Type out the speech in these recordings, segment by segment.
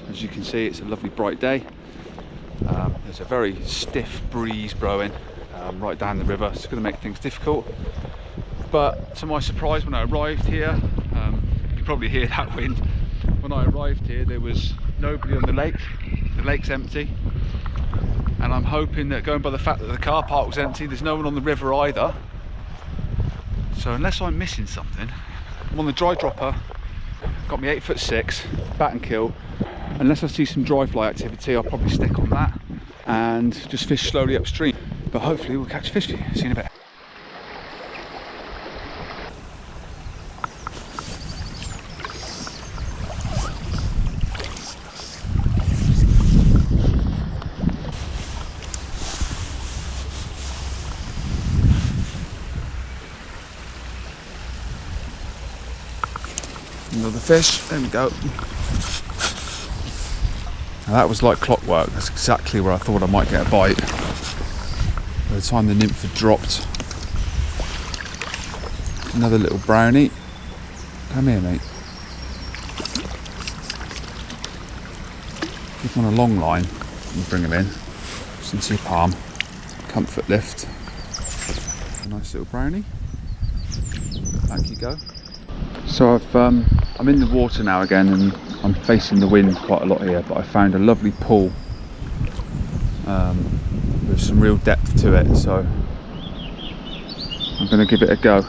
As you can see, it's a lovely bright day. There's a very stiff breeze blowing right down the river. It's going to make things difficult. But to my surprise, when I arrived here, you probably hear that wind. When I arrived here, there was nobody on the lake. The lake's empty. And I'm hoping that, going by the fact that the car park was empty, there's no one on the river either. So unless I'm missing something, I'm on the dry dropper, got me 8'6", bat and kill. Unless I see some dry fly activity, I'll probably stick on that and just fish slowly upstream. But hopefully we'll catch fish for you. See you in a bit. Another fish, there we go. Now that was like clockwork, that's exactly where I thought I might get a bite. By the time the nymph had dropped. Another little brownie. Come here, mate. Keep on a long line and bring him in. Just into your palm. Comfort lift. A nice little brownie. Back you go. So I'm in the water now again, and I'm facing the wind quite a lot here, but I found a lovely pool with some real depth to it, so I'm going to give it a go.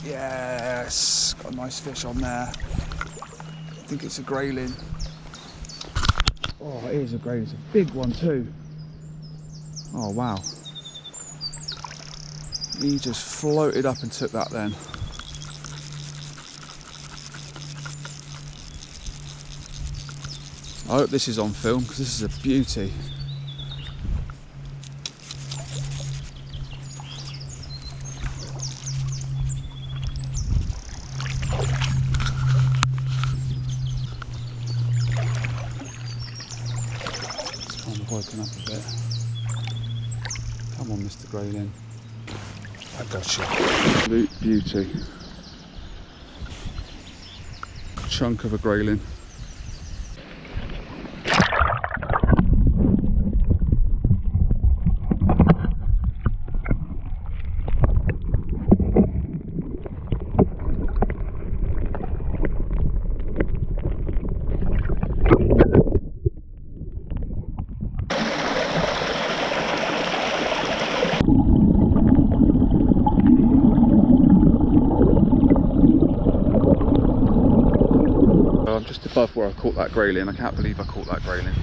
Yes, got a nice fish on there. I think it's a grayling. Oh, it is a grayling. It's a big one too. Oh wow. He just floated up and took that then. I hope this is on film because this is a beauty. Woken up a bit. Come on, Mr. Grayling. I got you. Absolute beauty. Chunk of a grayling. I'm just above where I caught that grayling. I can't believe I caught that grayling.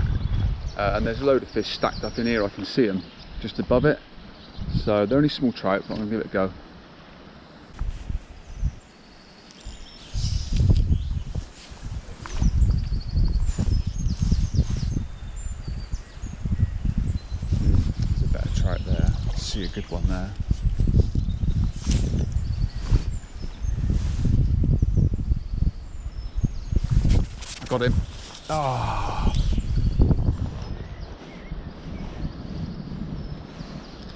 And there's a load of fish stacked up in here. I can see them just above it. So they're only small trout, but I'm going to give it a go. There's a better trout there. I see a good one there. Got him. Oh.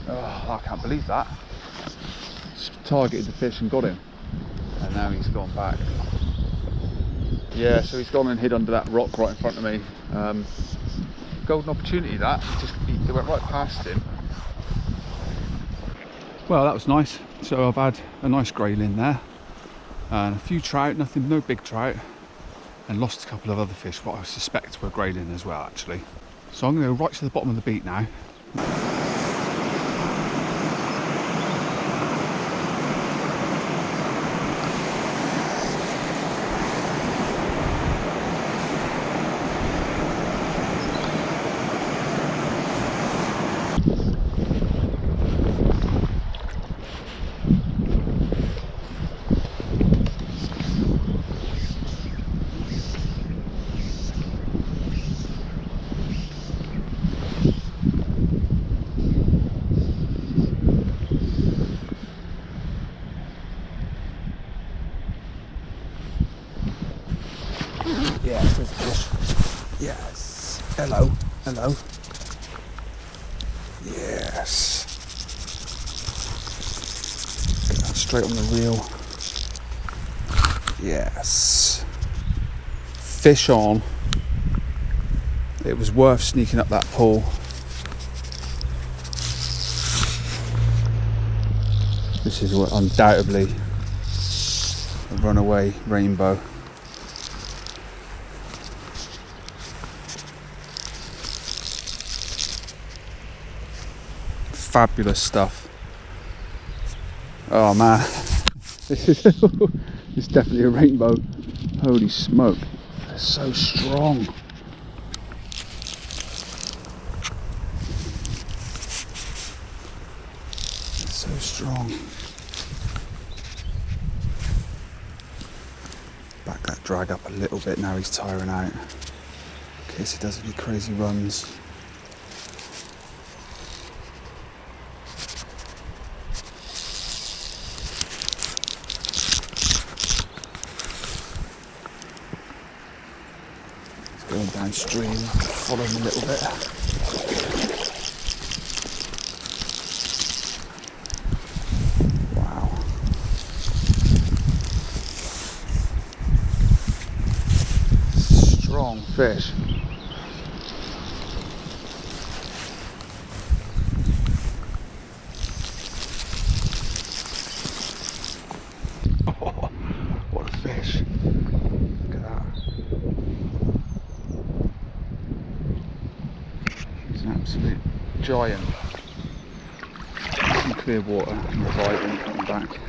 Oh, I can't believe that. Just targeted the fish and got him. And now he's gone back. Yeah, so he's gone and hid under that rock right in front of me. Golden opportunity that. It went right past him. Well, that was nice. So I've had a nice grayling there. And a few trout, no big trout. And lost a couple of other fish, what I suspect were grayling as well, actually. So I'm going to go right to the bottom of the beat now. Yes. Hello. Hello. Yes. Get that straight on the reel. Yes. Fish on. It was worth sneaking up that pool. This is what undoubtedly a runaway rainbow. Fabulous stuff. Oh man, this is it's definitely a rainbow. Holy smoke, they're so strong. They're so strong. Back that drag up a little bit now he's tiring out, in case he does any crazy runs. Going downstream, follow him a little bit. Wow. Strong fish. Oh, what a fish. Look at that. Absolute giant. Some clear water and revive him coming back.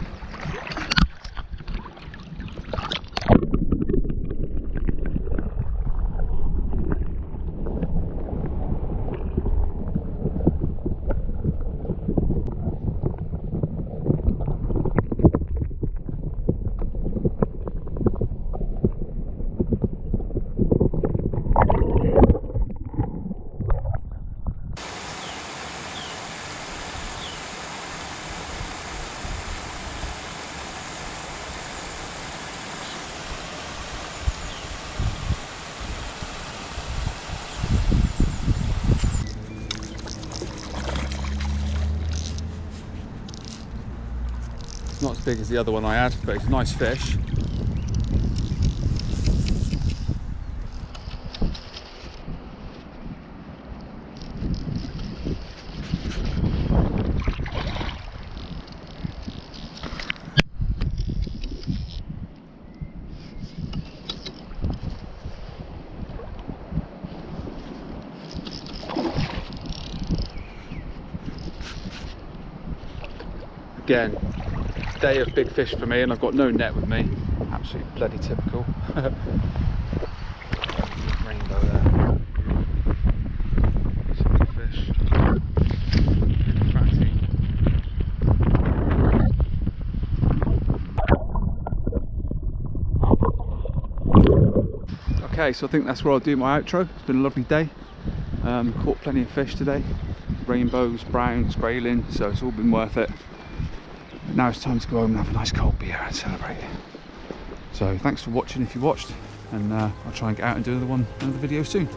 Not as big as the other one I had, but it's a nice fish. Again, day of big fish for me, and I've got no net with me. Absolutely bloody typical. Rainbow there. Some big fish. Fatty. Okay, so I think that's where I'll do my outro. It's been a lovely day. Caught plenty of fish today. Rainbows, browns, grayling, so it's all been worth it. Now it's time to go home and have a nice cold beer and celebrate. So thanks for watching if you watched, and I'll try and get out and do another video soon.